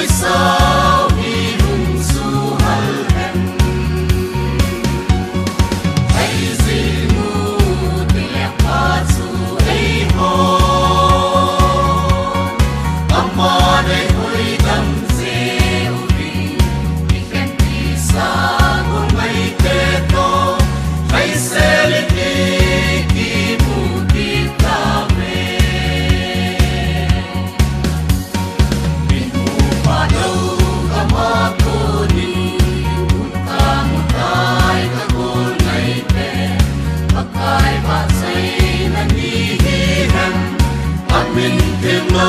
sao hi hùng su hal hem hay gì mu tiệp pa su ei ho amma dei hoi dam se uri vi khen pi sa gon mai te to hay se le ki mu ti ta me bin mu pa do ka ma ko ni ta mu tai ka gon mai te pakai ba sai na ni hi hem amin te mo